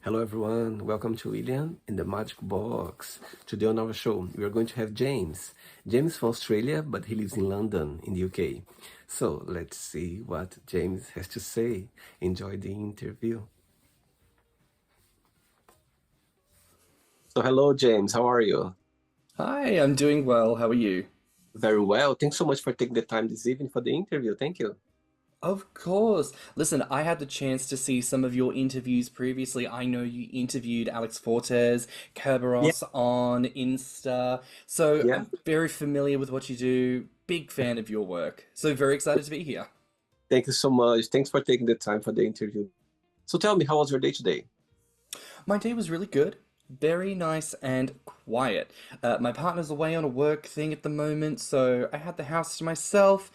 Hello, everyone. Welcome to William in the Magic Box. Today on our show, we are going to have James. James from Australia, but he lives in London, in the UK. So let's see what James has to say. Enjoy the interview. So, hello, James. How are you? Hi, I'm doing well. How are you? Very well. Thanks so much for taking the time this evening for the interview. Thank you. Of course. Listen, I had the chance to see some of your interviews previously. I know you interviewed Alex Fortes, Yeah, Kerberos on Insta. So yeah. I'm very familiar with what you do. Big fan of your work. So very excited to be here. Thank you so much. Thanks for taking the time for the interview. So, tell me, how was your day today? My day was really good. Very nice and quiet. My partner's away on a work thing at the moment, so I had the house to myself.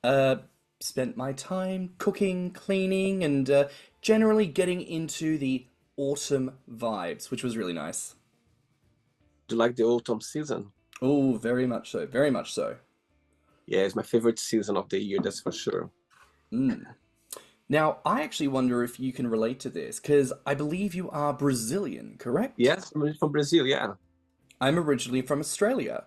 Uh, Spent my time cooking, cleaning, and generally getting into the autumn vibes, which was really nice. Do you like the autumn season? Oh, very much so. Very much so. Yeah, it's my favorite season of the year, that's for sure. Now, I actually wonder if you can relate to this, because I believe you are Brazilian, correct? Yes, I'm from Brazil, yeah. I'm originally from Australia.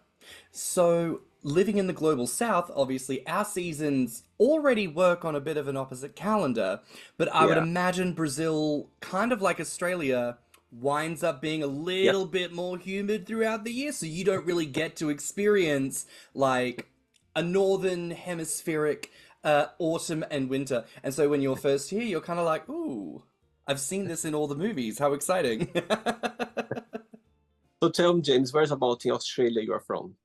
So, living in the global south, obviously, our seasons already work on a bit of an opposite calendar, but I would Yeah. imagine Brazil, kind of like Australia, winds up being a Yep. little bit more humid throughout the year, so you don't really get to experience like a northern hemispheric autumn and winter. And so when you're first here, you're kind of like, ooh, I've seen this in all the movies. How exciting! So tell me, James, where's about in Australia you are from?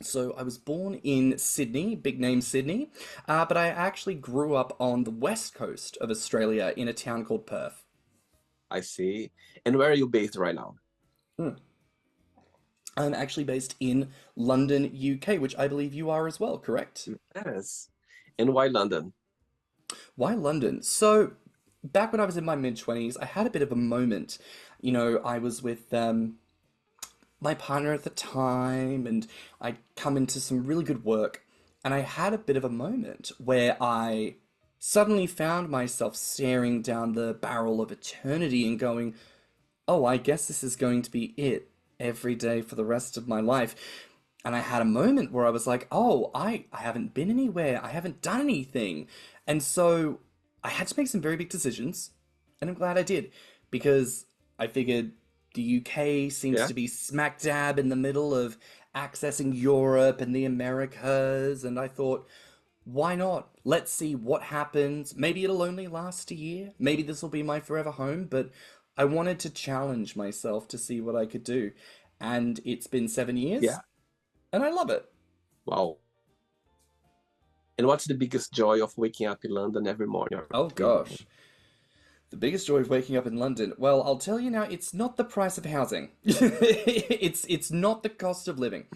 So I was born in Sydney, big name Sydney, but I actually grew up on the west coast of Australia in a town called Perth. I see. And where are you based right now? Hmm. I'm actually based in London, UK, which I believe you are as well, correct? Yes. And why London? Why London? So back when I was in my mid 20s, I had a bit of a moment. I was with my partner at the time, and I'd come into some really good work, and I had a bit of a moment where I suddenly found myself staring down the barrel of eternity and going, oh, I guess this is going to be it every day for the rest of my life. And I had a moment where I was like, oh, I haven't been anywhere, I haven't done anything. And so I had to make some very big decisions, and I'm glad I did, because I figured the UK seems Yeah. to be smack dab in the middle of accessing Europe and the Americas, and I thought, why not? Let's see what happens. Maybe it'll only last a year. Maybe this will be my forever home, but I wanted to challenge myself to see what I could do. And it's been 7 years, Yeah. and I love it. Wow. And what's the biggest joy of waking up in London every morning or Oh evening? gosh. The biggest joy of waking up in London. Well, I'll tell you now, it's not the price of housing. It's not the cost of living.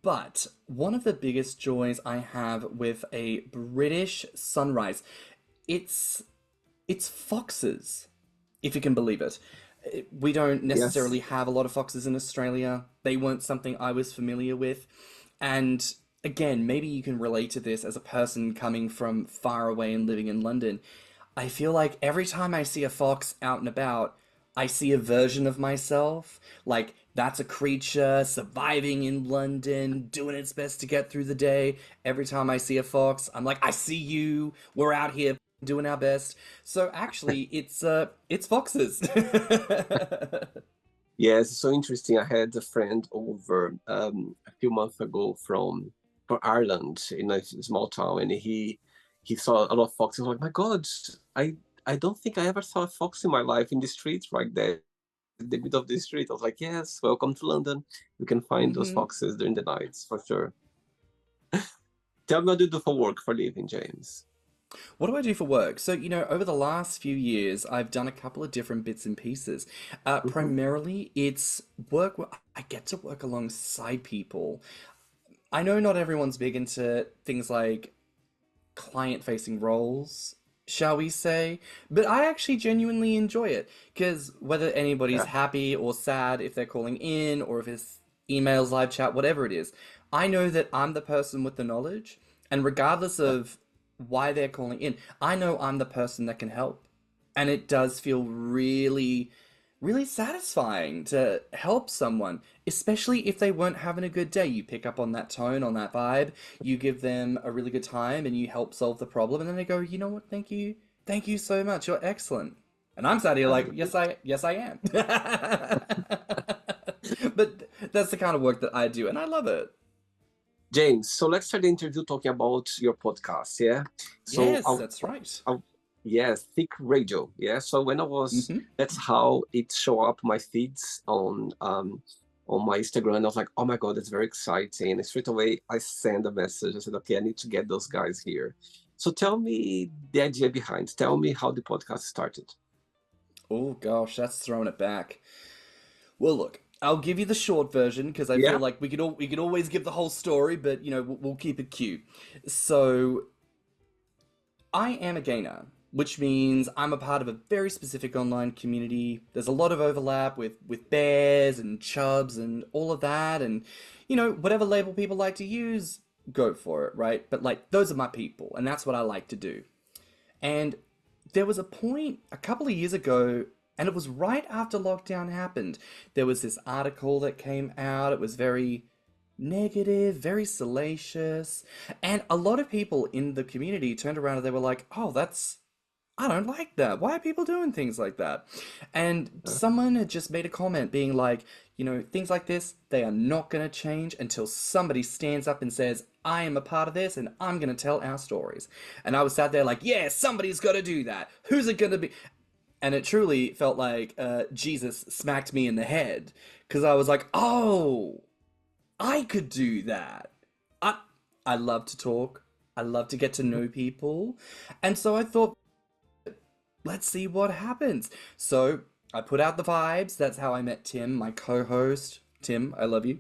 But one of the biggest joys I have with a British sunrise, it's it's foxes, if you can believe it. We don't Yes. necessarily have a lot of foxes in Australia. They weren't something I was familiar with. And again, maybe you can relate to this as a person coming from far away and living in London. I feel like every time I see a fox out and about, I see a version of myself. Like, that's a creature surviving in London, doing its best to get through the day. Every time I see a fox, I'm like, I see you. We're out here doing our best. So actually, it's foxes. Yes, it's so interesting. I had a friend over a few months ago from Ireland in a small town, and he saw a lot of foxes. I was like, my God, I don't think I ever saw a fox in my life in the streets right there, in the middle of the street. I was like, yes, welcome to London. You can find those Hmm. foxes during the nights for sure. Tell me what you do for work for living, James. What do I do for work? So, over the last few years, I've done a couple of different bits and pieces. Hmm. Primarily, it's work where I get to work alongside people. I know not everyone's big into things like client-facing roles, shall we say, but I actually genuinely enjoy it because whether anybody's Yeah. happy or sad, if they're calling in or if it's emails, live chat, whatever it is, I know that I'm the person with the knowledge, and regardless Yeah. of why they're calling in, I know I'm the person that can help. And it does feel really, really satisfying to help someone, especially if they weren't having a good day. You pick up on that tone, on that vibe, you give them a really good time, and you help solve the problem, and then they go, you know what, thank you so much, you're excellent. And I'm sat here like, yes, I am. But that's the kind of work that I do, and I love it. James, so let's start the interview talking about your podcast, yeah? So Yes, that's right. yes, Thick Radio, yeah. So when I was, Hmm. that's how it show up my feeds on my Instagram. I was like, oh my God, that's very exciting. And straight away I send a message. I said, okay, I need to get those guys here. So tell me the idea behind. Tell me how the podcast started. Oh gosh, that's throwing it back. Well, look, I'll give you the short version because I feel Yeah. like we could always give the whole story, but we'll keep it cute. So I am a gainer, which means I'm a part of a very specific online community. There's a lot of overlap with bears and chubs and all of that, and whatever label people like to use, go for it, right? But like those are my people, and that's what I like to do. And there was a point a couple of years ago, and it was right after lockdown happened. There was this article that came out. It was very negative, very salacious. And a lot of people in the community turned around and they were like, oh, I don't like that. Why are people doing things like that? And someone had just made a comment being like, things like this, they are not going to change until somebody stands up and says, I am a part of this and I'm going to tell our stories. And I was sat there like, yeah, somebody's got to do that. Who's it going to be? And it truly felt like Jesus smacked me in the head because I was like, oh, I could do that. I, I love to talk. I love to get to know people. And so I thought, let's see what happens. So I put out the vibes. That's how I met Tim, my co-host. Tim, I love you.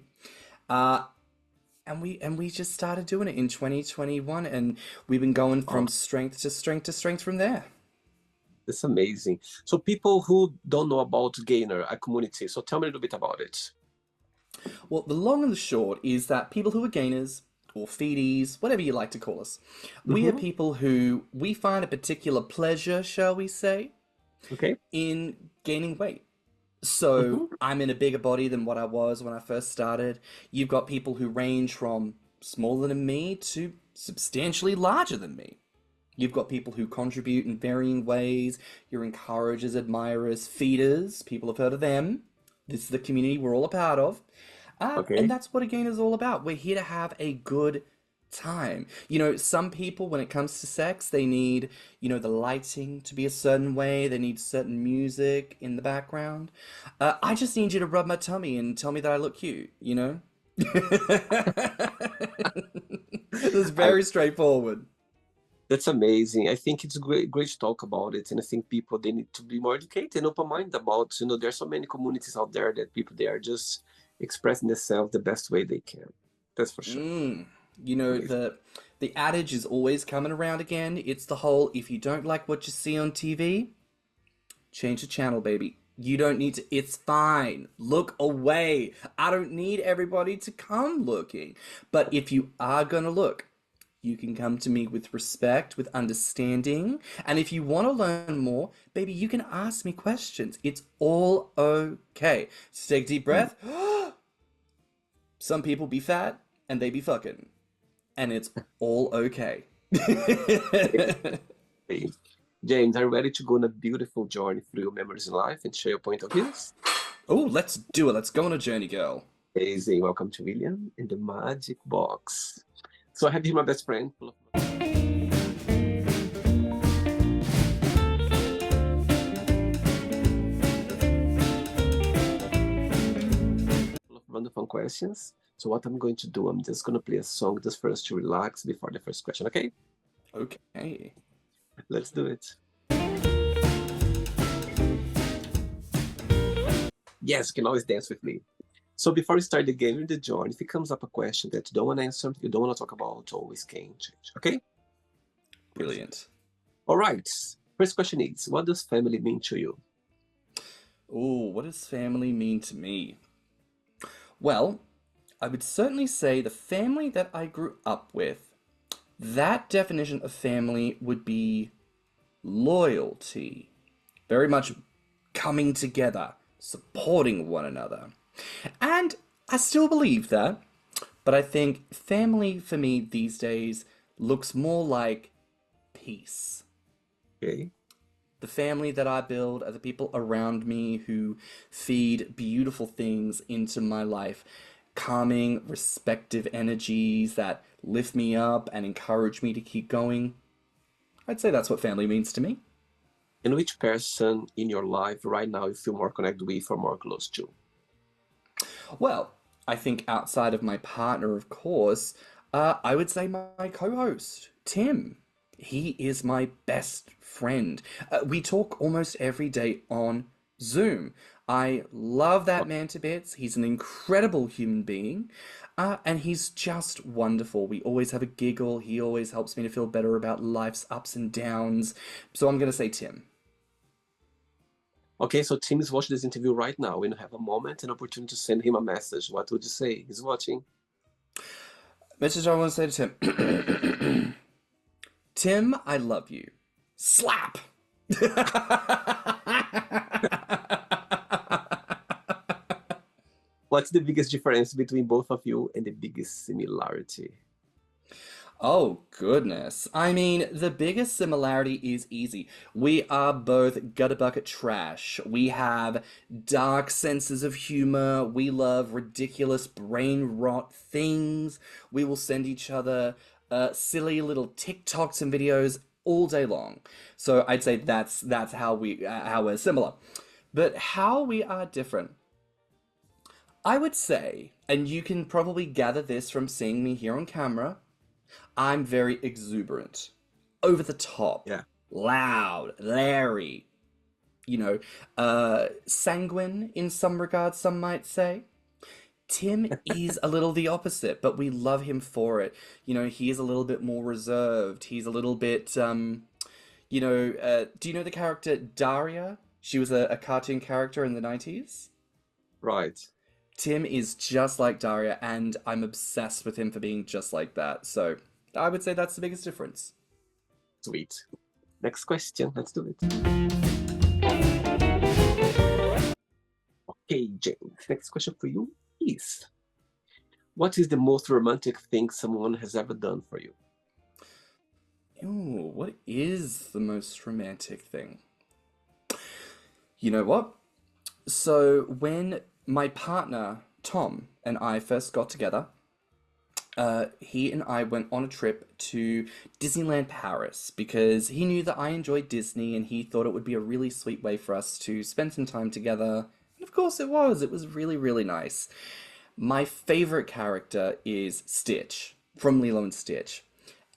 Uh, and we just started doing it in 2021, and we've been going Oh, from strength to strength to strength from there. that's amazing. So people who don't know about Gainer, a community, so tell me a little bit about it. Well, the long and the short is that people who are gainers or feedies, whatever you like to call us, we are Mm-hmm. people who we find a particular pleasure, shall we say, Okay. in gaining weight. So Mm-hmm. I'm in a bigger body than what I was when I first started. You've got people who range from smaller than me to substantially larger than me. You've got people who contribute in varying ways. Your encouragers, admirers, feeders. People have heard of them. This is the community we're all a part of. And Okay. that's what a gain is all about. We're here to have a good time. Some people, when it comes to sex, they need, the lighting to be a certain way. They need certain music in the background. I just need you to rub my tummy and tell me that I look cute. It's I very straightforward. That's amazing. I think it's great to talk about it, and I think people they need to be more educated and open minded about. There's so many communities out there that people they are just expressing themselves the best way they can. That's for sure. Mm. You know, Amazing. the adage is always coming around again. It's the whole if you don't like what you see on TV, change the channel, baby. You don't need to, it's fine. Look away. I don't need everybody to come looking. But if you are gonna look, you can come to me with respect, with understanding. And if you want to learn more, baby, you can ask me questions. It's all okay. So take a deep Mm. breath. Some people be fat and they be fucking. And it's all okay. Hey, James, are you ready to go on a beautiful journey through your memories in life and share your point of views? Oh, let's do it. Let's go on a journey, girl. Amazing. Welcome to William in the Magic Box. So I have here my best friend, full of wonderful questions. So what I'm going to do, I'm just going to play a song just for us to relax before the first question. Okay, Okay. let's do it. Yes, you can always dance with me. So before we start the game in the join, if it comes up a question that you don't want to answer, you don't want to talk about, always can change. Okay, perfect. Brilliant. All right. First question is, what does family mean to you? Oh, what does family mean to me? Well, I would certainly say the family that I grew up with, that definition of family would be loyalty. very much coming together, supporting one another. And I still believe that, but I think family for me these days looks more like peace. Okay. The family that I build are the people around me who feed beautiful things into my life, calming, respective energies that lift me up and encourage me to keep going. I'd say that's what family means to me. And which person in your life right now you feel more connected with or more close to? Well, I think outside of my partner, of course, I would say my co host, Tim. He is my best friend. We talk almost every day on Zoom. I love that man to bits. He's an incredible human being, and he's just wonderful. We always have a giggle. He always helps me to feel better about life's ups and downs. So I'm going to say Tim. Okay, so Tim is watching this interview right now and you have a moment and opportunity to send him a message. What would you say? He's watching. Message I want to say to Tim. Tim, I love you. Slap! What's the biggest difference between both of you and the biggest similarity? Oh, goodness. I mean, the biggest similarity is easy. We are both gutter bucket trash. We have dark senses of humor. We love ridiculous brain rot things. We will send each other silly little TikToks and videos all day long. So I'd say that's how we're similar. But how we are different, I would say, and you can probably gather this from seeing me here on camera, I'm very exuberant, over the top, Yeah. loud, Larry, sanguine in some regards, some might say. Tim is a little the opposite, but we love him for it. He is a little bit more reserved. He's a little bit, do you know the character Daria? She was a cartoon character in the 90s. Right. Tim is just like Daria, and I'm obsessed with him for being just like that. So I would say that's the biggest difference. Sweet. Next question. Let's do it. Okay, James. Next question for you is, what is the most romantic thing someone has ever done for you? Ooh, what is the most romantic thing? You know what? So when my partner, Tom, and I first got together, he and I went on a trip to Disneyland Paris because he knew that I enjoyed Disney and he thought it would be a really sweet way for us to spend some time together. And of course it was. It was really, really nice. My favorite character is Stitch from Lilo and Stitch.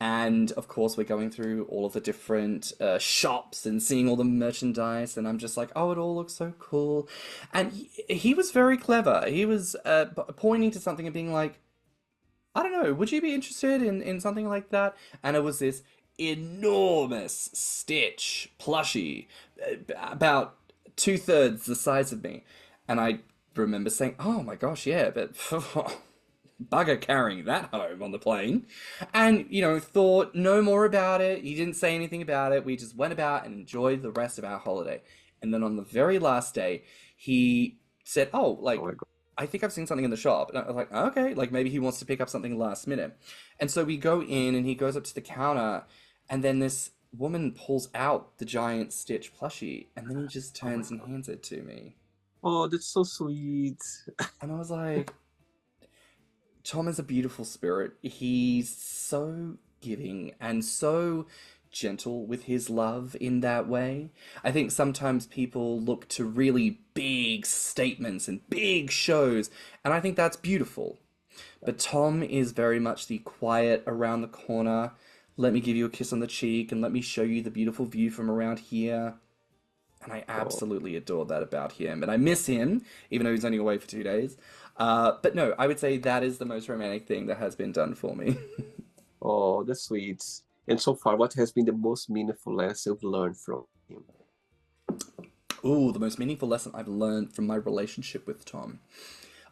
And of course, we're going through all of the different shops and seeing all the merchandise, and I'm just like, oh, it all looks so cool. And he was very clever. He was pointing to something and being like, I don't know, would you be interested in something like that? And it was this enormous Stitch plushie, about two-thirds the size of me. And I remember saying, oh my gosh, yeah, but bugger carrying that home on the plane. And, thought no more about it. He didn't say anything about it. We just went about and enjoyed the rest of our holiday. And then on the very last day, he said, oh, like, Oh my God. I think I've seen something in the shop. And I was like, okay, like maybe he wants to pick up something last minute. And so we go in and he goes up to the counter and then this woman pulls out the giant Stitch plushie and then he just Oh my turns and God. hands it to me. Oh, that's so sweet. And I was like, Tom is a beautiful spirit. He's so giving and so gentle with his love in that way. I think sometimes people look to really big statements and big shows, and I think that's beautiful. But Tom is very much the quiet around the corner. Let me give you a kiss on the cheek and let me show you the beautiful view from around here. And I Oh, absolutely adore that about him. And I miss him, even though he's only away for 2 days. But no, I would say that is the most romantic thing that has been done for me. oh, that's sweet. And so far, what has been the most meaningful lesson you've learned from him? Ooh, the most meaningful lesson I've learned from my relationship with Tom.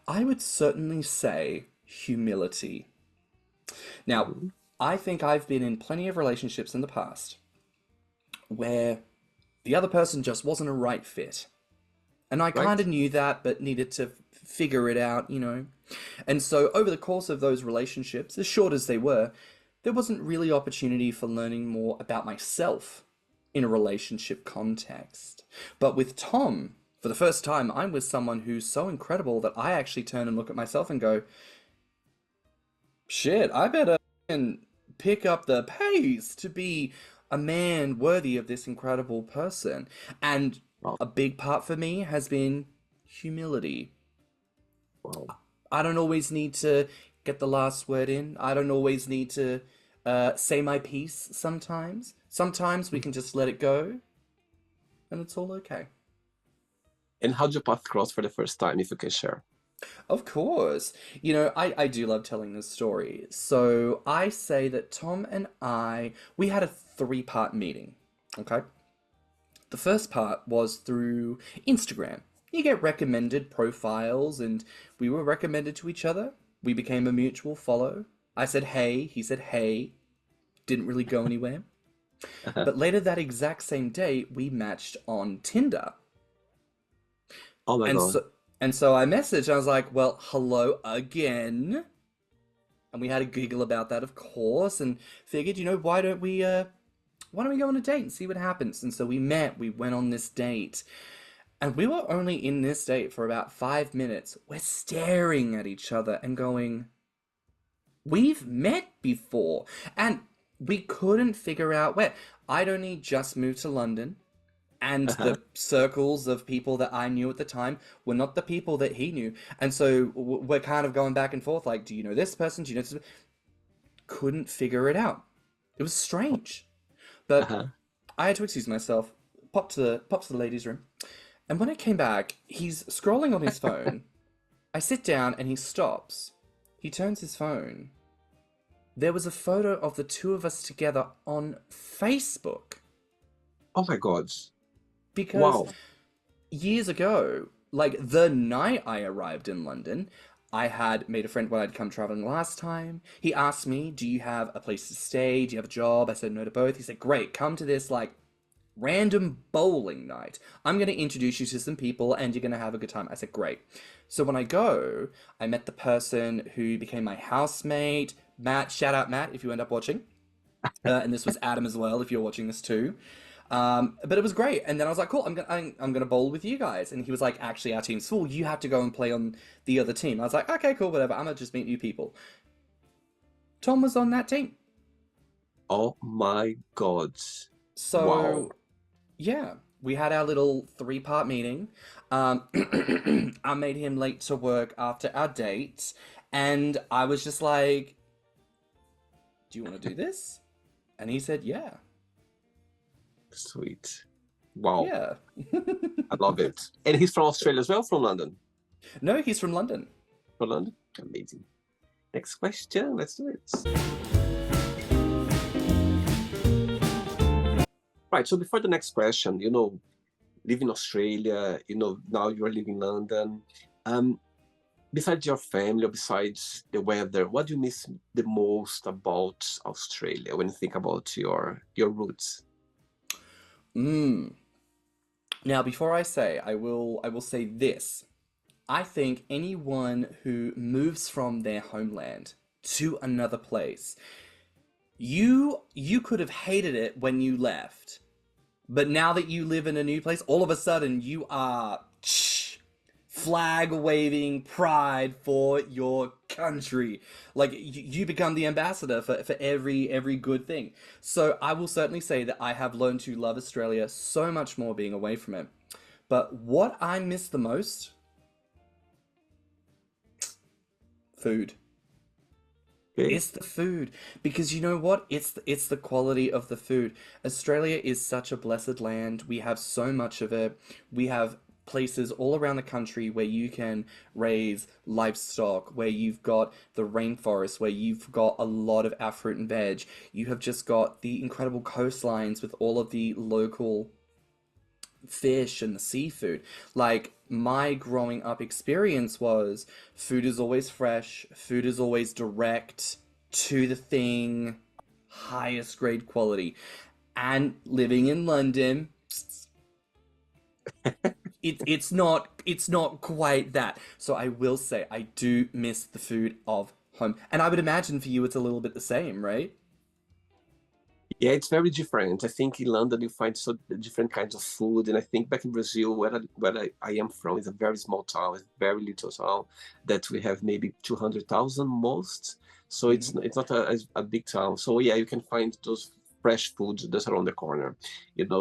I would certainly say humility. Now, I think I've been in plenty of relationships in the past where The other person just wasn't a right fit. And I kind Right? of knew that, but needed to figure it out. And so over the course of those relationships, as short as they were, there wasn't really opportunity for learning more about myself in a relationship context. But with Tom, for the first time, I'm with someone who's so incredible that I actually turn and look at myself and go, shit, I better and pick up the pace to be a man worthy of this incredible person. And Wow. a big part for me has been humility. Wow. I don't always need to get the last word in. I don't always need to say my piece sometimes. Sometimes we can just let it go and it's all okay. And how did you path cross for the first time, if you can share? Of course. I do love telling this story. So I say that Tom and we had a three-part meeting. Okay. The first part was through Instagram. You get recommended profiles, and we were recommended to each other. We became a mutual follow. I said hey, he said hey. Didn't really go anywhere. But later that exact same day, we matched on Tinder. Oh my And God. so and so I messaged, I was like, well, hello again. And we had a giggle about that, of course, and figured, why don't we go on a date and see what happens? And so we met, we went on this date. And we were only in this date for about 5 minutes. We're staring at each other and going, we've met before. And we couldn't figure out where. I'd only just moved to London, and Uh-huh. the circles of people that I knew at the time were not the people that he knew. And so we're kind of going back and forth like, do you know this person? Do you know this? Couldn't figure it out. It was strange. But Uh-huh. I had to excuse myself, pop to the ladies' room. And when I came back, he's scrolling on his phone. I sit down and he stops. He turns his phone. There was a photo of the two of us together on Facebook. Oh my God. Because Wow. years ago, like the night I arrived in London, I had made a friend when I'd come traveling last time. He asked me, do you have a place to stay? Do you have a job? I said no to both. He said, great, come to this like random bowling night. I'm going to introduce you to some people and you're going to have a good time. I said, great. So when I go, I met the person who became my housemate, Matt. Shout out, Matt, if you end up watching. And this was Adam as well, if you're watching this too. But it was great. And then I was like, cool, I'm gonna bowl with you guys. And he was like, actually, our team's full. You have to go and play on the other team. I was like, okay, cool, whatever. I'm gonna just meet new people. Tom was on that team. Oh my God. Wow. So yeah, we had our little three-part meeting. I made him late to work after our date, and I was just like, "Do you want to do this?" And he said, "Yeah, Sweet. Wow. yeah." I love it. And he's from Australia as well, from London. No, he's from London. From London? Amazing. Next question. Let's do it. Right. So before the next question, live in Australia, now you're living in London. Um, Besides your family or besides the weather, what do you miss the most about Australia when you think about your roots? Mm. Now, before I will say this. I think anyone who moves from their homeland to another place, you could have hated it when you left, but now that you live in a new place, all of a sudden you are flag waving pride for your country. Like you become the ambassador for every good thing. So I will certainly say that I have learned to love Australia so much more being away from it. But what I miss the most, food. Okay. It's the food, because you know what? It's the quality of the food. Australia is such a blessed land. We have so much of it. We have places all around the country where you can raise livestock, where you've got the rainforest, where you've got a lot of our fruit and veg. You have just got the incredible coastlines with all of the local fish and the seafood. Like my growing up experience was food is always fresh, food is always direct to the thing, highest grade quality. And living in London, It's not quite that. So I will say I do miss the food of home. And I would imagine for you it's a little bit the same, right? Yeah, it's very different. I think in London you find so different kinds of food, and I think back in Brazil, where I am from, is a very small town, it's a very little town that we have maybe 200,000 most. So Hmm. it's not a big town. So yeah, you can find those fresh foods just around the corner,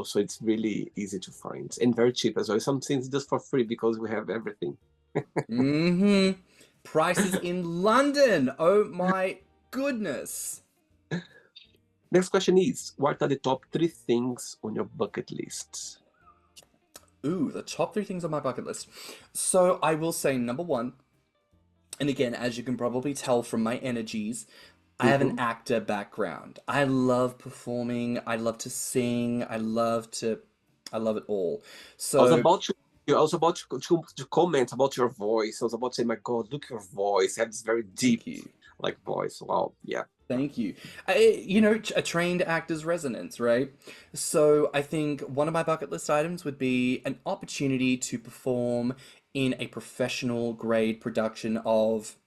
So it's really easy to find and very cheap as well. Some things just for free because we have everything. Hmm. Prices in London. Oh my goodness. Next question is, what are the top three things on your bucket list? Ooh, the top three things on my bucket list. So I will say number one, and again, as you can probably tell from my energies, I have an Mm-hmm. actor background. I love performing. I love to sing. I love it all. I was So about to. I was about to comment about your voice. I was about to say, my God, look at your voice. You have this very deep, thank you. like voice. Wow, yeah. Thank you. A trained actor's resonance, right? So I think one of my bucket list items would be an opportunity to perform in a professional grade production of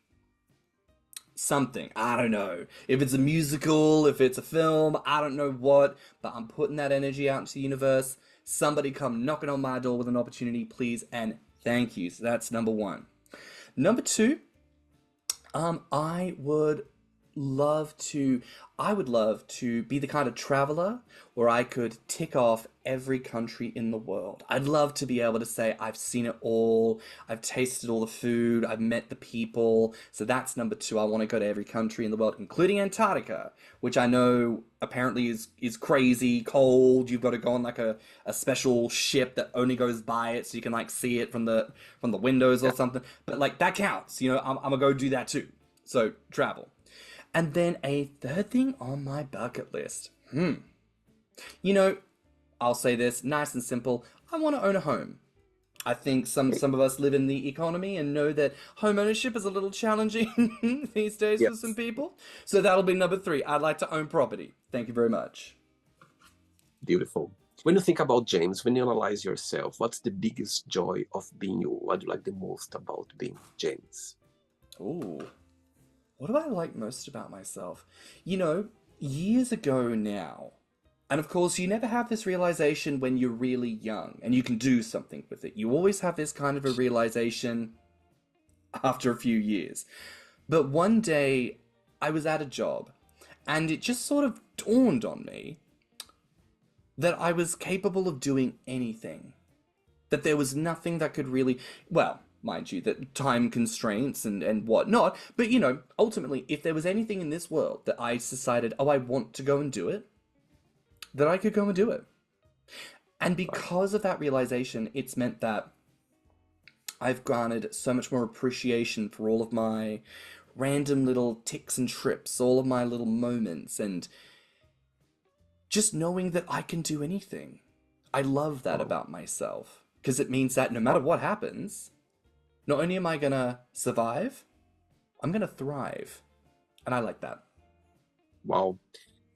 something. I don't know. If it's a musical, if it's a film, I don't know what, but I'm putting that energy out into the universe. Somebody come knocking on my door with an opportunity, please, and thank you. So that's number one. Number two, I would love to I would love to be the kind of traveler where I could tick off every country in the world. I'd love to be able to say I've seen it all, I've tasted all the food, I've met the people. So that's number two. I want to go to every country in the world, including Antarctica, which I know apparently is crazy cold. You've got to go on like a special ship that only goes by it so you can like see it from the windows or Yeah. something. But like that counts, I'm gonna go do that too. So travel. And then a third thing on my bucket list. You know, I'll say this nice and simple. I want to own a home. I think Okay. some of us live in the economy and know that home ownership is a little challenging these days for some Yes. people. So that'll be number three. I'd like to own property. Thank you very much. Beautiful. When you think about James, when you analyze yourself, what's the biggest joy of being you? What do you like the most about being James? Ooh, what do I like most about myself? You know, years ago now, and of course, you never have this realization when you're really young and you can do something with it. You always have this kind of a realization after a few years. But one day, I was at a job and it just sort of dawned on me that I was capable of doing anything. That there was nothing that could really, well, mind you, that time constraints and whatnot, but ultimately, if there was anything in this world that I decided, oh, I want to go and do it, that I could go and do it. And Right. because of that realization, it's meant that I've garnered so much more appreciation for all of my random little ticks and trips, all of my little moments, and just knowing that I can do anything. I love that Wow. about myself because it means that no Wow. matter what happens, not only am I gonna survive, I'm gonna thrive. And I like that. Wow.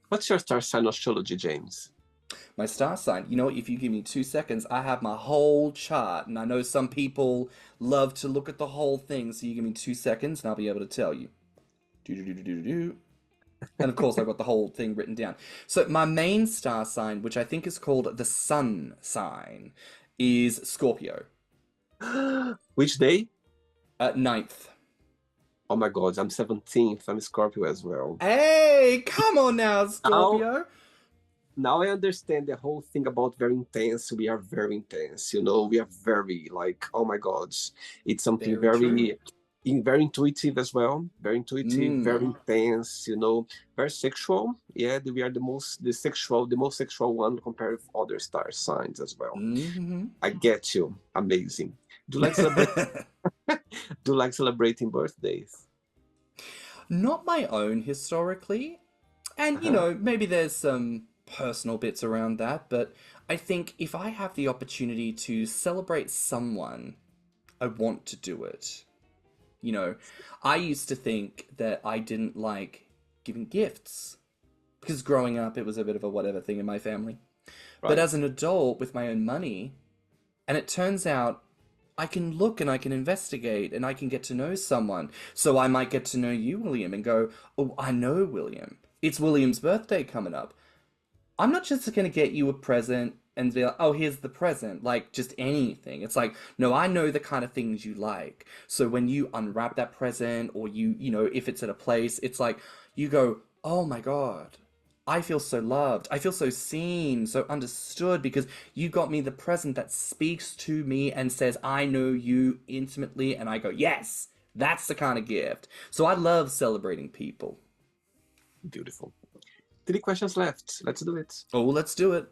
What's your star sign astrology, James? My star sign, you know what? If you give me 2 seconds, I have my whole chart. And I know some people love to look at the whole thing. So you give me 2 seconds and I'll be able to tell you. Do, do, do, do, do, do. And of course, I've got the whole thing written down. So my main star sign, which I think is called the sun sign, is Scorpio. Which day? Ninth. Oh my God, I'm 17th. I'm Scorpio as well. Hey, come on now, Now, Scorpio. now I understand the whole thing about very intense. We are very intense, We are very like, oh my God, it's something Very true. very intuitive as well. Very intuitive, very Mm. intense, very sexual. Yeah, we are the most sexual one compared with other star signs as well. Mm-hmm. I get you. Amazing. Do you like celebrate? Do you like celebrating birthdays? Not my own historically. And, Uh-huh. maybe there's some personal bits around that, but I think if I have the opportunity to celebrate someone, I want to do it. You know, I used to think that I didn't like giving gifts because growing up it was a bit of a whatever thing in my family. But Right. as an adult with my own money, And it turns out I can look and I can investigate and I can get to know someone. So I might get to know you, William, and go, oh, I know William. It's William's birthday coming up. I'm not just going to get you a present and be like, oh, here's the present, like just anything. It's like, no, I know the kind of things you like. So when you unwrap that present or if it's at a place, it's like you go, oh my God, I feel so loved. I feel so seen, so understood because you got me the present that speaks to me and says, I know you intimately. And I go, yes, that's the kind of gift. So I love celebrating people. Beautiful. 3 questions left. Let's do it. Oh, let's do it.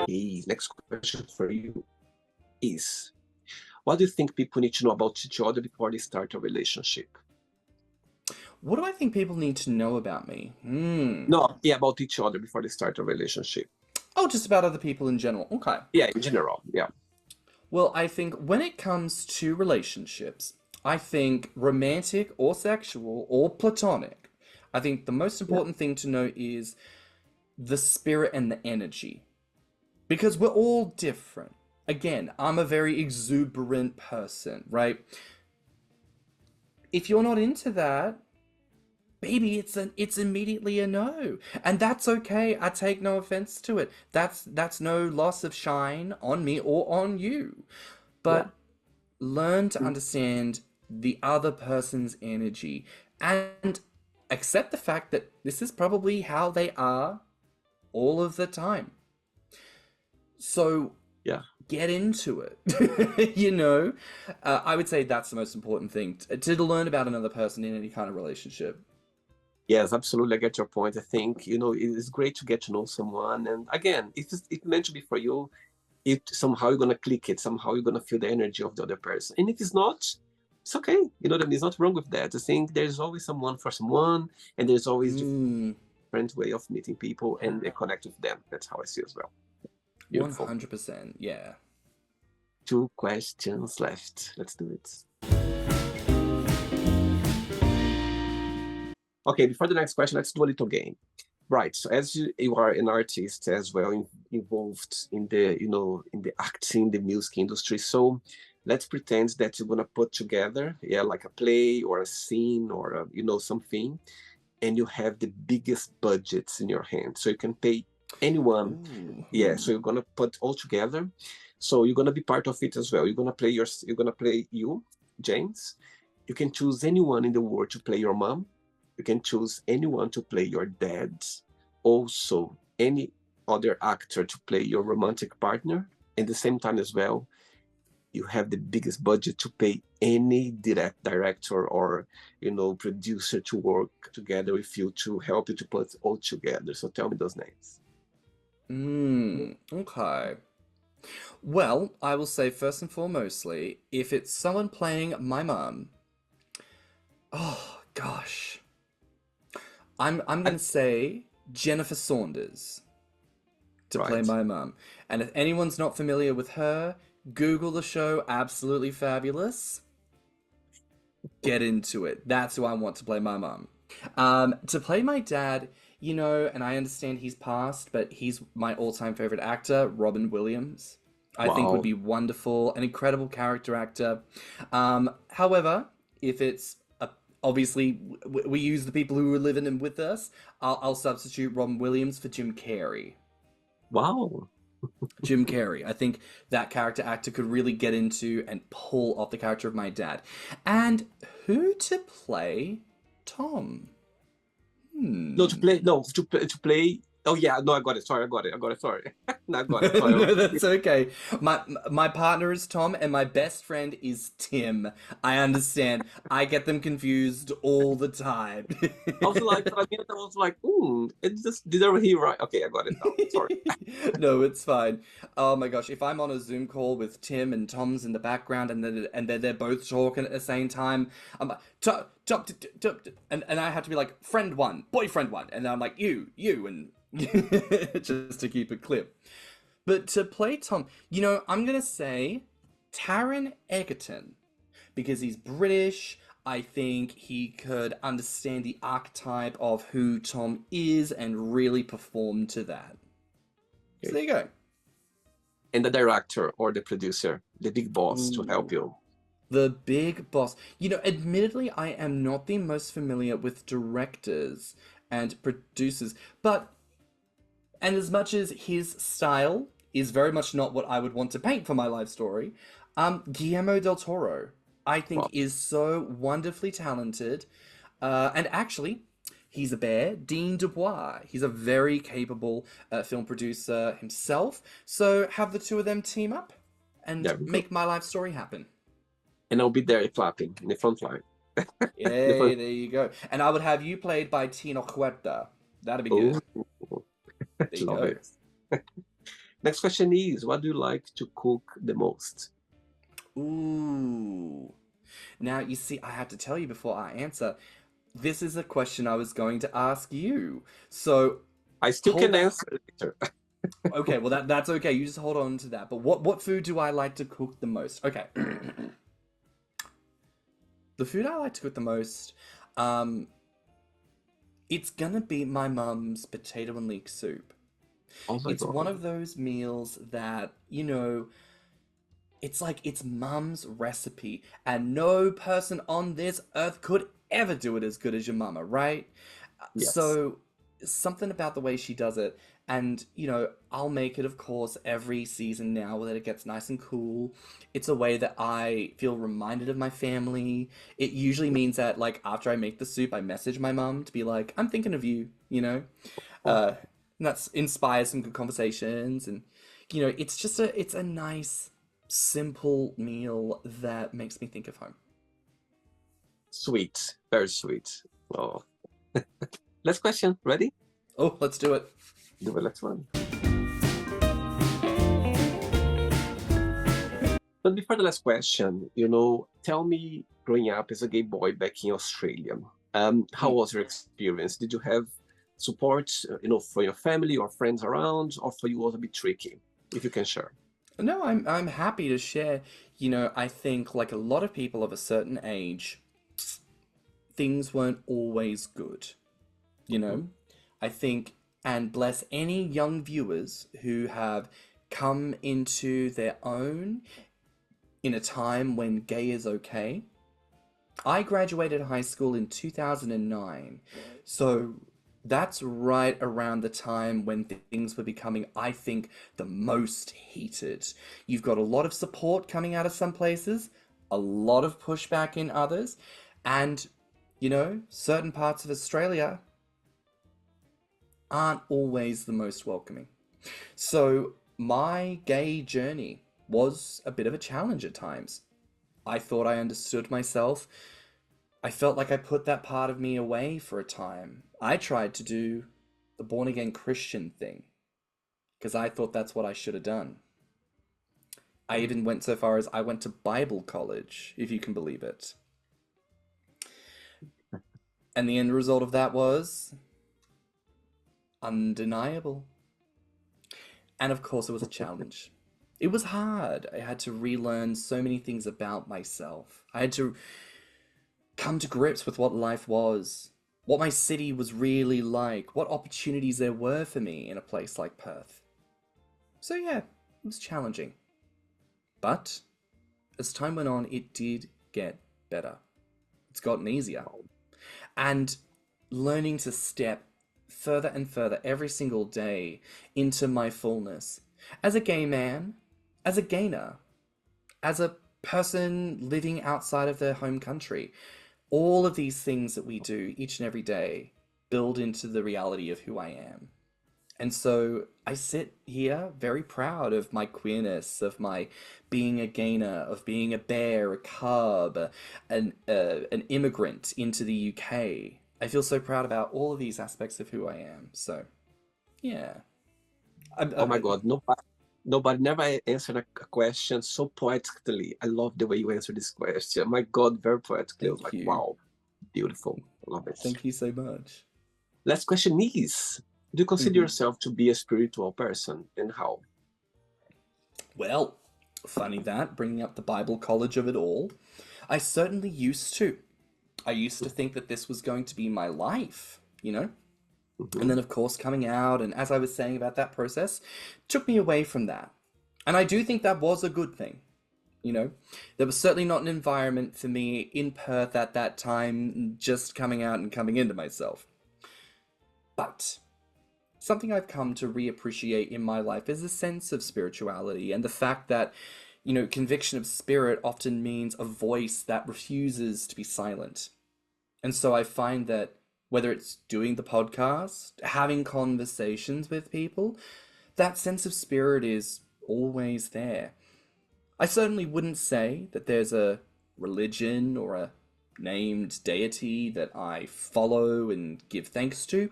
Okay, next question for you is, what do you think people need to know about each other before they start a relationship? What do I think people need to know about me? No, yeah, about each other before they start a relationship. Oh, just about other people in general. Okay. Yeah, in general, yeah. Well, I think when it comes to relationships, I think romantic or sexual or platonic, I think the most Yeah. important thing to know is the spirit and the energy. Because we're all different. Again, I'm a very exuberant person, right? If you're not into that, baby, it's immediately a no. And that's okay. I take no offense to it. That's no loss of shine on me or on you. Yeah. But learn to Mm. understand the other person's energy and accept the fact that this is probably how they are all of the time. So Yeah. get into it. I would say that's the most important thing to learn about another person in any kind of relationship. Yes, absolutely. I get your point. I think, it's great to get to know someone. And again, it's meant to be for you. If somehow you're going to click it, somehow you're going to feel the energy of the other person. And if it's not, it's okay. You know what I mean? There's nothing wrong with that. I think there's always someone for someone, and there's always Mm, different way of meeting people and they connect with them. That's how I see as well. Beautiful. 100%. Yeah. 2 questions left. Let's do it. Okay, before the next question, let's do a little game. Right. So as you are an artist as well, involved in the acting, the music industry. So let's pretend that you're gonna put together, yeah, like a play or a scene or something, and you have the biggest budgets in your hand, so you can pay anyone. Ooh. Yeah. So you're gonna put all together. So you're gonna be part of it as well. You're gonna play you, James. You can choose anyone in the world to play your mom. You can choose anyone to play your dad. Also, any other actor to play your romantic partner. At the same time as well, you have the biggest budget to pay any director or producer to work together with you to help you to put all together. So tell me those names. Okay. Well, I will say first and foremostly, if it's someone playing my mum, oh gosh. I'm I, gonna say Jennifer Saunders to play right. my mum. And if anyone's not familiar with her, Google the show Absolutely Fabulous. Get into it. That's who I want to play my mum. To play my dad, and I understand he's passed, but he's my all-time favorite actor, Robin Williams. I think would Wow. be wonderful, an incredible character actor. However, if it's obviously we use the people who are living and with us, I'll substitute Robin Williams for Jim Carrey. Wow. Jim Carrey. I think that character actor could really get into and pull off the character of my dad. And who to play Tom? No, to Hmm. play. No, to play. Oh yeah, no, I got it. Sorry, I got it. I got it. Sorry, no, I got it. Sorry. No, that's okay. My partner is Tom and my best friend is Tim. I understand. I get them confused all the time. I was like, for a minute, I was like, it just did I hear right? Okay, I got it now. Sorry. No, it's fine. Oh my gosh, if I'm on a Zoom call with Tim and Tom's in the background and they're both talking at the same time, I'm like, Tom, and I have to be like, friend one, boyfriend one, and I'm like, you, and just to keep it clear. But to play Tom, I'm gonna say Taron Egerton because he's British. I think he could understand the archetype of who Tom is and really perform to that. So Okay. there you go. and the director or the producer, the big boss to help Ooh. you. The big boss. You know, admittedly, I am not the most familiar with directors and producers, but, and as much as his style is very much not what I would want to paint for my life story, Guillermo del Toro, I think, Wow. is so wonderfully talented. And actually, he's a bear, Dean Dubois. He's a very capable film producer himself. So have the two of them team up and There we go. make my life story happen. And I'll be there clapping in the front line. The Yay, front. there you go. And I would have you played by Tino Huerta. That'd be Oh, good. There you love go. it. Next question is, what do you like to cook the most? Ooh. Now, you see, I have to tell you before I answer, this is a question I was going to ask you. So I still hold can that. answer later. Okay, well that's okay. You just hold on to that. But what food do I like to cook the most? Okay. The food I like to cook the most, um, it's gonna be my mum's potato and leek soup. Oh my It's one God. of those meals that, it's like it's mum's recipe, and no person on this earth could ever do it as good as your mama, right? Yes. So, something about the way she does it, and I'll make it, of course, every season now that it gets nice and cool. It's a way that I feel reminded of my family. It usually means that, like, after I make the soup, I message my mum to be like, I'm thinking of you, you know? Oh, And that's inspires some good conversations, and it's a nice simple meal that makes me think of home. sweet. Very sweet. Oh. Last question. Ready? Oh, let's do it. Do the last one. But before the last question, tell me, growing up as a gay boy back in Australia, how Mm. was your experience? Did you have support, for your family or friends around, or for you was a bit tricky? If you can share. No, I'm happy to share. I think, like a lot of people of a certain age, things weren't always good. You Mhm. know, I think, and bless any young viewers who have come into their own in a time when gay is okay. I graduated high school in 2009, so that's right around the time when things were becoming, I think, the most heated. You've got a lot of support coming out of some places, a lot of pushback in others, and, certain parts of Australia aren't always the most welcoming. So my gay journey was a bit of a challenge at times. I thought I understood myself. I felt like I put that part of me away for a time. I tried to do the born again Christian thing because I thought that's what I should have done. I even went so far as I went to Bible college, if you can believe it. And the end result of that was undeniable. And of course, it was a challenge. It was hard. I had to relearn so many things about myself. I had to come to grips with what life was, what my city was really like, what opportunities there were for me in a place like Perth. So, yeah, it was challenging. But as time went on, it did get better. It's gotten easier. And learning to step further and further every single day into my fullness as a gay man, as a gainer, as a person living outside of their home country. All of these things that we do each and every day build into the reality of who I am. And so I sit here very proud of my queerness, of my being a gainer, of being a bear, a cub, an immigrant into the UK. I feel so proud about all of these aspects of who I am. So, yeah. I, Oh my I, God, nobody never answered a question so poetically. I love the way you answered this question. My God, very poetically. I was thank like, you. wow, beautiful. I love it. Thank you so much. Last question is, do you consider Hmm. yourself to be a spiritual person and how? Well, funny that, bringing up the Bible college of it all. I certainly used to. I used to think that this was going to be my life, you know? And Mhm. then, of course, coming out, and as I was saying about that process, took me away from that. And I do think that was a good thing. You know, there was certainly not an environment for me in Perth at that time, just coming out and coming into myself. But something I've come to reappreciate in my life is a sense of spirituality and the fact that, conviction of spirit often means a voice that refuses to be silent. And so I find that whether it's doing the podcast, having conversations with people, that sense of spirit is always there. I certainly wouldn't say that there's a religion or a named deity that I follow and give thanks to.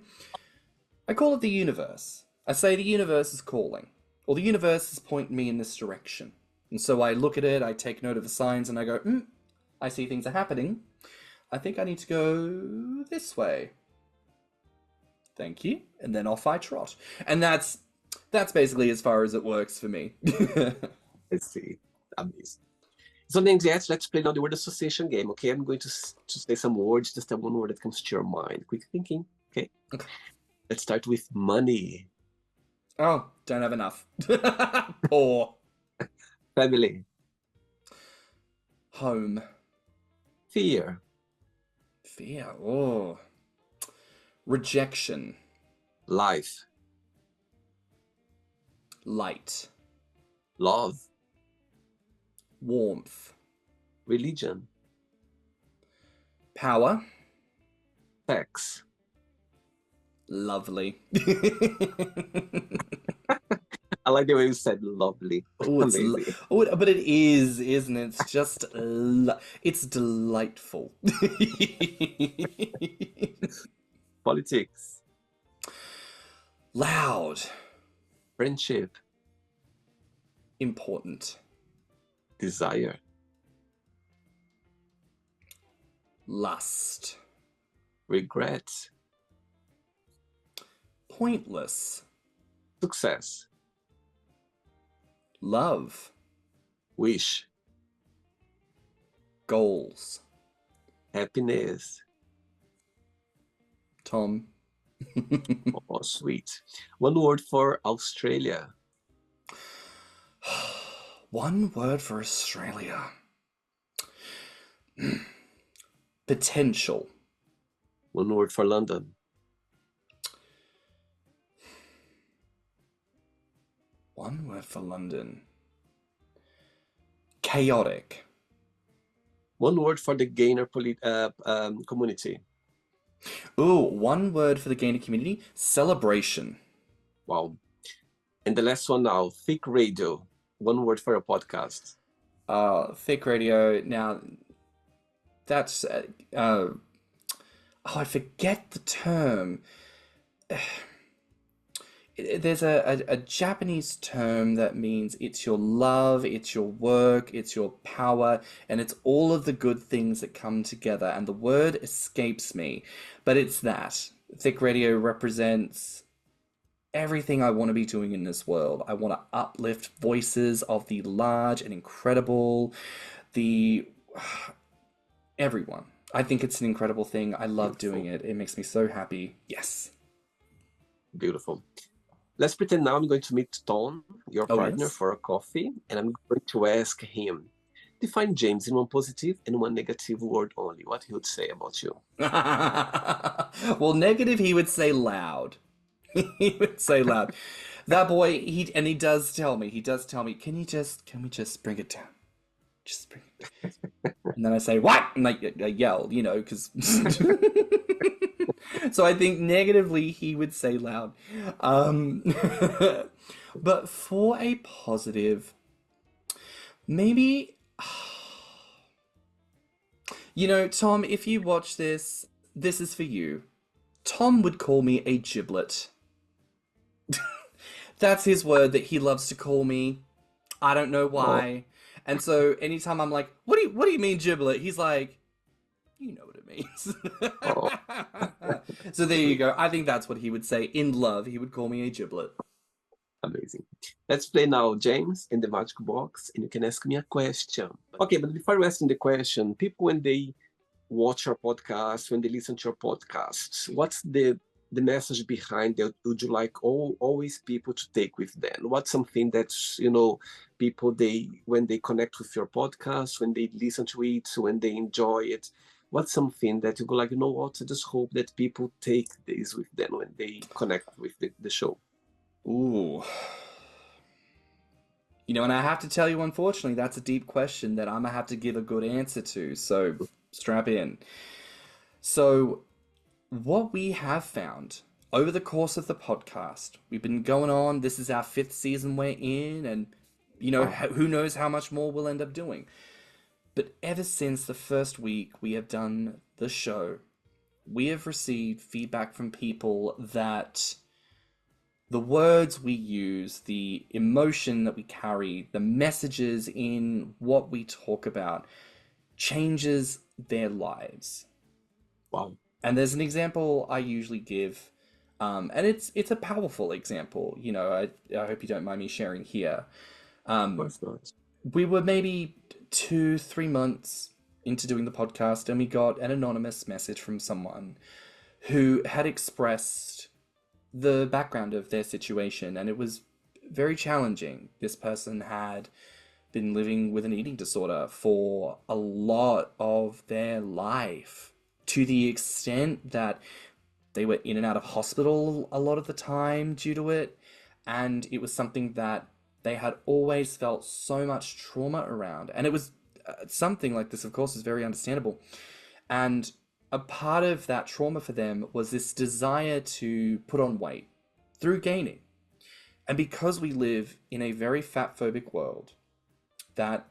I call it the universe. I say the universe is calling, or the universe is pointing me in this direction. And so I look at it, I take note of the signs, and I go, I see things are happening. I think I need to go this way. Thank you. And then off I trot. And that's basically as far as it works for me. I see. Amazing. So then, yes, let's play now the word association game. Okay, I'm going to say some words, just one word that comes to your mind. Quick thinking. Okay. Let's start with money. Oh, don't have enough. Poor. Family. Home. Fear. Fear. Oh. Rejection. Life. Light. Love. Warmth. Religion. Power. Sex. Lovely. I like the way you said lovely. Oh, Amazing. But it is, isn't it? It's just, it's delightful. Politics. Loud. Friendship. Important. Desire. Lust. Regret. Pointless. Success. Love. Wish. Goals. Happiness. Tom. Oh, sweet. One word for Australia. One word for Australia. Potential. One word for London. One word for London. Chaotic. One word for the gainer community. Ooh, one word for the gainer community. Celebration. Wow. And the last one now, thick radio. One word for a podcast. Thick radio. Now, that's I forget the term. There's a Japanese term that means it's your love, it's your work, it's your power, and it's all of the good things that come together. And the word escapes me, but it's that. Thick radio represents everything I want to be doing in this world. I want to uplift voices of the large and incredible, the everyone. I think it's an incredible thing. I love doing it. It makes me so happy. Yes. Beautiful. Let's pretend now I'm going to meet Tom, your partner, yes. for a coffee, and I'm going to ask him, define James in one positive and one negative word only. What he would say about you? Well, negative, he would say loud. He would say loud. That boy, he does tell me, can we just bring it down? Just bring it down. And then I say, what? And I yell, because... So I think negatively he would say loud. But for a positive, maybe... Tom, if you watch this, this is for you. Tom would call me a giblet. That's his word that he loves to call me. I don't know why. And so anytime I'm like, what do you mean giblet? He's like, you know what it means. So there you go. I think that's what he would say. In love, he would call me a giblet. Amazing. Let's play now, James, in the magic box, and you can ask me a question. Okay, but before asking the question, people, when they watch your podcast, when they listen to your podcasts, what's the message behind that would you like always people to take with them? What's something that's, people, when they connect with your podcast, when they listen to it, when they enjoy it, what's something that you go like, you know what, I just hope that people take this with them when they connect with the show? Ooh. And I have to tell you, unfortunately, that's a deep question that I'm gonna have to give a good answer to. So strap in. So, what we have found over the course of the podcast, we've been going on, this is our fifth season we're in, and Wow. who knows how much more we'll end up doing. But ever since the first week we have done the show, we have received feedback from people that the words we use, the emotion that we carry, the messages in what we talk about changes their lives. Wow. And there's an example I usually give, and it's a powerful example. I hope you don't mind me sharing here. Um, That's nice. we were maybe 2, 3 months into doing the podcast, and we got an anonymous message from someone who had expressed the background of their situation, and it was very challenging. This person had been living with an eating disorder for a lot of their life, to the extent that they were in and out of hospital a lot of the time due to it, and it was something that they had always felt so much trauma around. And it was something like this, of course, is very understandable. And a part of that trauma for them was this desire to put on weight through gaining. And because we live in a very fat phobic world that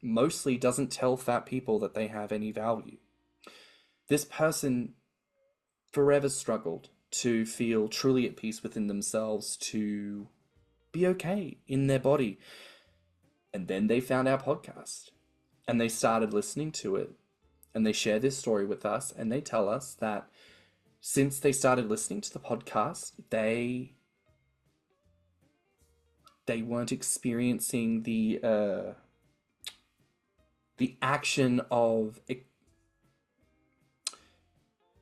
mostly doesn't tell fat people that they have any value, this person forever struggled to feel truly at peace within themselves, to be okay in their body. And then they found our podcast and they started listening to it, and they share this story with us, and they tell us that since they started listening to the podcast, they weren't experiencing the action of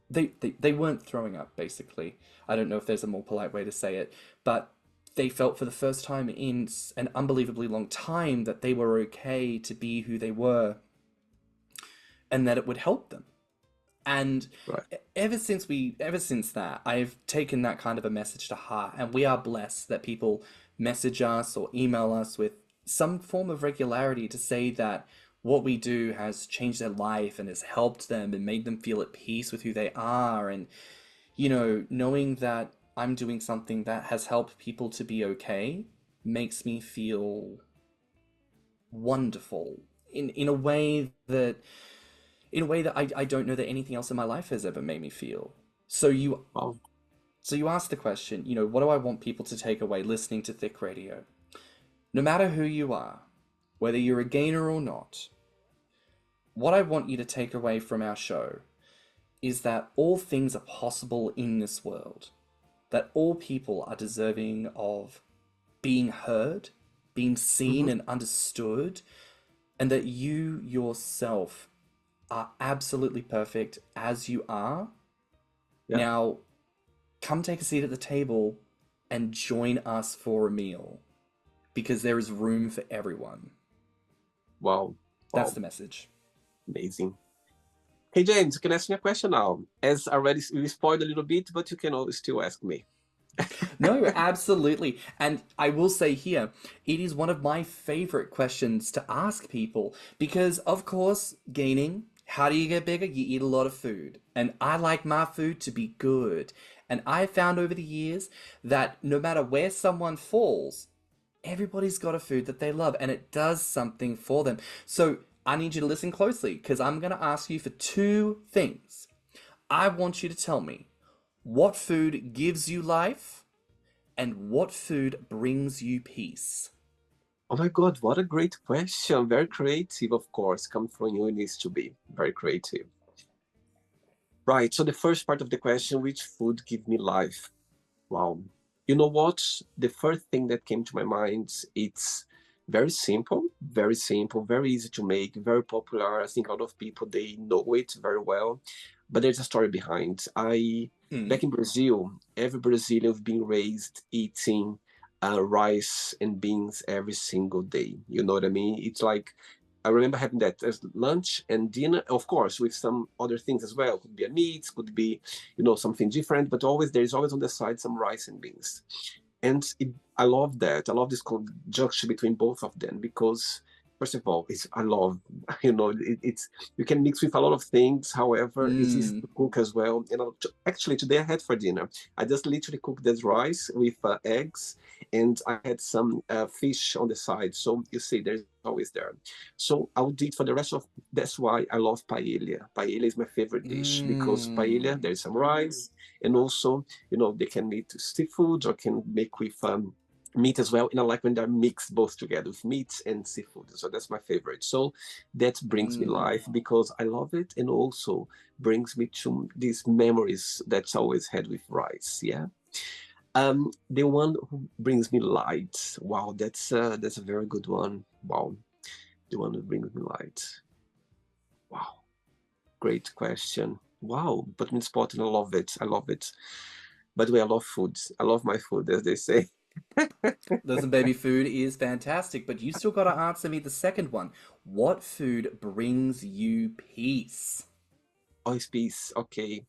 they weren't throwing up, basically. I don't know if there's a more polite way to say it, but they felt for the first time in an unbelievably long time that they were okay to be who they were, and that it would help them. And Right. ever since that, I've taken that kind of a message to heart, and we are blessed that people message us or email us with some form of regularity to say that what we do has changed their life and has helped them and made them feel at peace with who they are. And knowing that I'm doing something that has helped people to be okay makes me feel wonderful in a way that I don't know that anything else in my life has ever made me feel. So you Wow. so you ask the question, what do I want people to take away listening to Thick Radio? No matter who you are, whether you're a gainer or not, what I want you to take away from our show is that all things are possible in this world, that all people are deserving of being heard, being seen Hmm. and understood, and that you yourself are absolutely perfect as you are. Yeah. Now, come take a seat at the table and join us for a meal, because there is room for everyone. Wow. That's Wow. the message. Amazing. Hey, James, you can ask me a question now. As already we spoiled a little bit, but you can always still ask me. No, absolutely. And I will say here, it is one of my favorite questions to ask people because, of course, gaining, how do you get bigger? You eat a lot of food. And I like my food to be good. And I found over the years that no matter where someone falls, everybody's got a food that they love and it does something for them. So I need you to listen closely because I'm going to ask you for two things. I want you to tell me what food gives you life and what food brings you peace. Oh my God, what a great question. Very creative, of course. Come from you, it needs to be very creative. Right. So the first part of the question, which food give me life? Wow. You know what? The first thing that came to my mind, it's very simple, very easy to make, very popular. I think a lot of people, they know it very well, but there's a story behind. Mm. Back in Brazil, every Brazilian has been raised eating rice and beans every single day. You know what I mean? It's like I remember having that as lunch and dinner, of course, with some other things as well. Could be a meat, could be, something different, but always there's always on the side some rice and beans. And I love that. I love this conjunction between both of them because, first of all, I love, it's you can mix with a lot of things. However, it's easy Mm, to cook as well. And actually, today I had for dinner, I just literally cooked this rice with eggs, and I had some fish on the side. So you see, there's always there. So I'll do it for the rest of. That's why I love paella. Paella is my favorite dish because paella, mm, there's some rice, and also they can make seafood or can make with meat as well. And I like when they're mixed both together with meat and seafood. So that's my favorite. So that brings me mm. life because I love it, and also brings me to these memories that I always had with rice. Yeah. The one who brings me light. Wow, that's a very good one. Wow, the one who brings me light. Wow, great question. Wow, put me in the spot and I love it. I love it. By the way, I love food. I love my food, as they say. Listen, baby, food is fantastic, but you still got to answer me the second one. What food brings you peace? Always peace. Okay.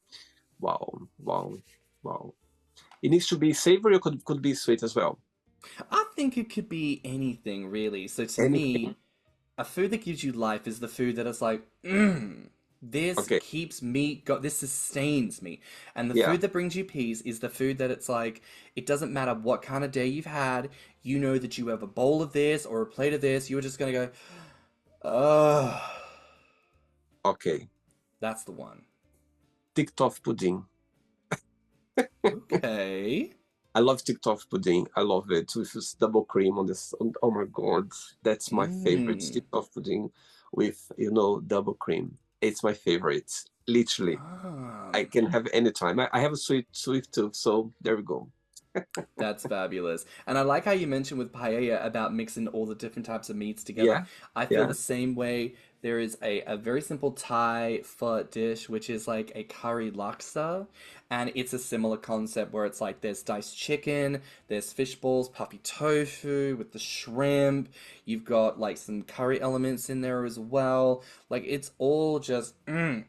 Wow, wow, wow. It needs to be savory or could be sweet as well. I think it could be anything, really. So to me, Anything. a food that gives you life is the food that is like, this Okay. keeps me, this sustains me. And the Yeah. food that brings you peace is the food that it's like, it doesn't matter what kind of day you've had, you know that you have a bowl of this or a plate of this, you're just gonna go, oh, Okay. that's the one. TikTok pudding. Okay. I love TikTok pudding. I love it with this double cream on this. Oh my god, that's my favorite. Mmm. TikTok pudding with double cream. It's my favorite. Literally, I Ah. can have any time. I have a sweet tooth, so there we go. That's fabulous. And I like how you mentioned with paella about mixing all the different types of meats together. Yeah, I feel yeah. the same way. There is a very simple Thai pho dish, which is like a curry laksa. And it's a similar concept where it's like there's diced chicken, there's fish balls, puffy tofu with the shrimp. You've got like some curry elements in there as well. Like it's all just a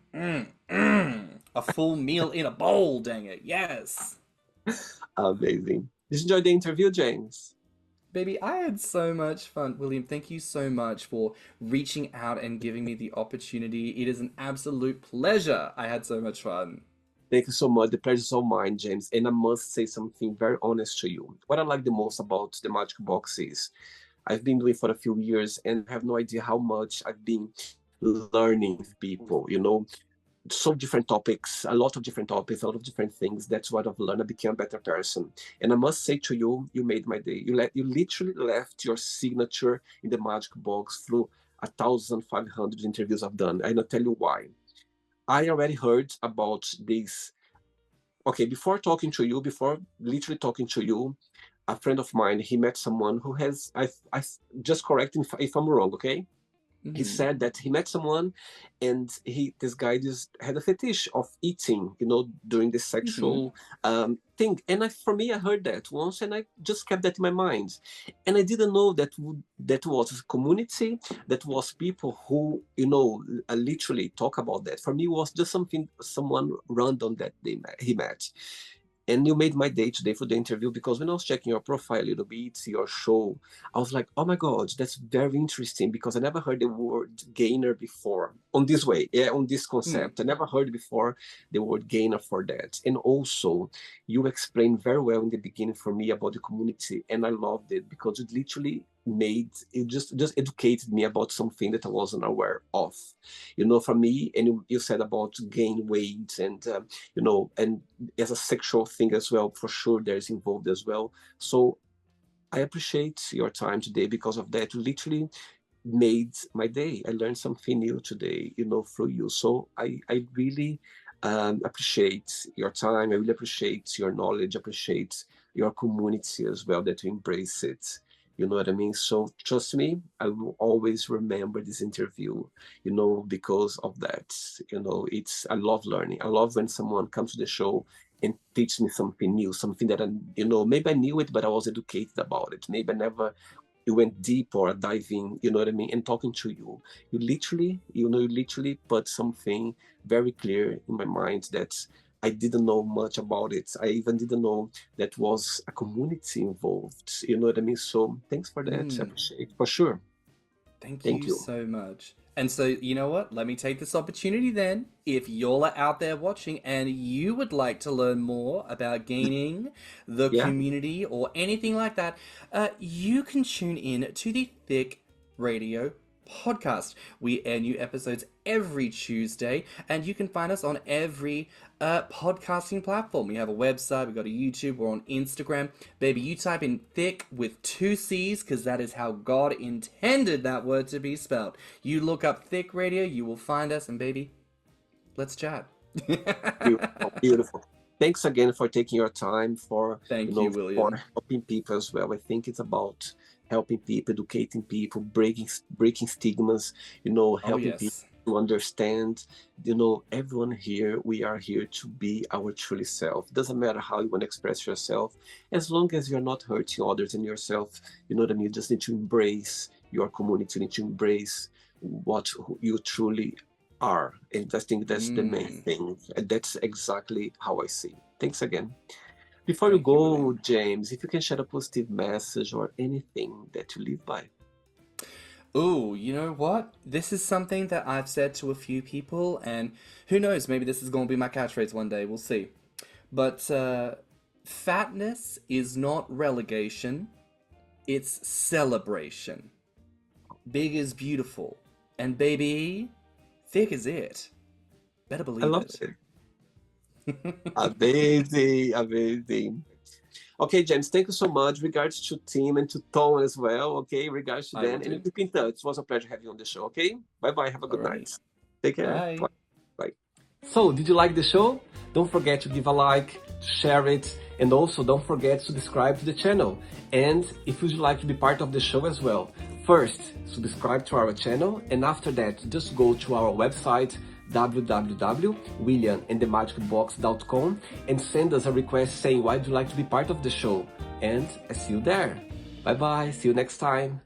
full meal in a bowl, dang it. Yes. Amazing. Did you enjoy the interview, James? Baby, I had so much fun. William, thank you so much for reaching out and giving me the opportunity. It is an absolute pleasure. I had so much fun. Thank you so much. The pleasure is all mine, James. And I must say something very honest to you. What I like the most about the Magic Box is I've been doing for a few years and have no idea how much I've been learning with people, so different topics, a lot of different topics, a lot of different things. That's what I've learned. I became a better person. And I must say to you, you made my day. You literally left your signature in the Magic Box through 1,500 interviews I've done. And I'll tell you why. I already heard about this. Okay, before literally talking to you, a friend of mine, he met someone who has, I just correct if I'm wrong, okay? He Hmm. said that he met someone and this guy just had a fetish of eating, during the Hmm. sexual thing. And for me, I heard that once and I just kept that in my mind. And I didn't know that was a community, that was people who literally talk about that. For me, it was just something someone random that he met. And you made my day today for the interview because when I was checking your profile a little bit, your show, I was like, oh my God, that's very interesting because I never heard the word gainer before on this way, yeah, on this Hmm. concept. I never heard before the word gainer for that. And also, you explained very well in the beginning for me about the community, and I loved it because it literally made it just educated me about something that I wasn't aware of. For me, and you said about gain weight and as a sexual thing as well, for sure, there's involved as well. So I appreciate your time today because of that. You literally made my day. I learned something new today, through you. So I really appreciate your time. I really appreciate your knowledge, appreciate your community as well, that you embrace it. You know what I mean? So trust me, I will always remember this interview, because of that. I love learning. I love when someone comes to the show and teach me something new, something that maybe I knew it, but I was educated about it. Maybe I never you went deep or diving, you know what I mean, and talking to you. You literally put something very clear in my mind that I didn't know much about it. I even didn't know that was a community involved. You know what I mean? So thanks for that. I Mm. appreciate it for sure. Thank Thank you you. so much. And so, you know what? Let me take this opportunity then. If you're out there watching and you would like to learn more about gaining the Yeah. community or anything like that, you can tune in to the Thick Radio podcast. We air new episodes every Tuesday, and you can find us on every podcasting platform. We have a website, we've got a YouTube, we're on Instagram. Baby, you type in thick with two C's because that is how God intended that word to be spelled. You look up Thick Radio, you will find us, and baby, let's chat. Beautiful. Beautiful. Thanks again for taking your time for, Thank you, for William. helping people as well. I think it's about helping people, educating people, breaking stigmas, Oh, helping people yes. to understand, everyone here, we are here to be our truly self. It doesn't matter how you want to express yourself, as long as you're not hurting others and yourself, you know what I mean? You just need to embrace your community, you need to embrace what you truly are. And I think that's the main Mm. thing. And that's exactly how I see. Thanks again. Before you Thank you, go, William. James, if you can share a positive message or anything that you live by. Oh, you know what? This is something that I've said to a few people, and who knows, maybe this is going to be my catchphrase one day. We'll see. But fatness is not relegation, it's celebration. Big is beautiful. And baby, thick is it. Better I believe love it. it. Amazing, amazing. Okay, James, thank you so much. Regards to Tim and to Tom as well. Okay, regards to I will them. And do. we keep in touch. It was a pleasure having you on the show. Okay, bye bye. Have a good Alrighty. night. Take care. Bye. Bye. Bye. So, did you like the show? Don't forget to give a like, share it, and also don't forget to subscribe to the channel. And if you'd like to be part of the show as well, first, subscribe to our channel, and after that, just go to our website, www.williamandthemagicbox.com, and send us a request saying why would you like to be part of the show. And I see you there. Bye bye. See you next time.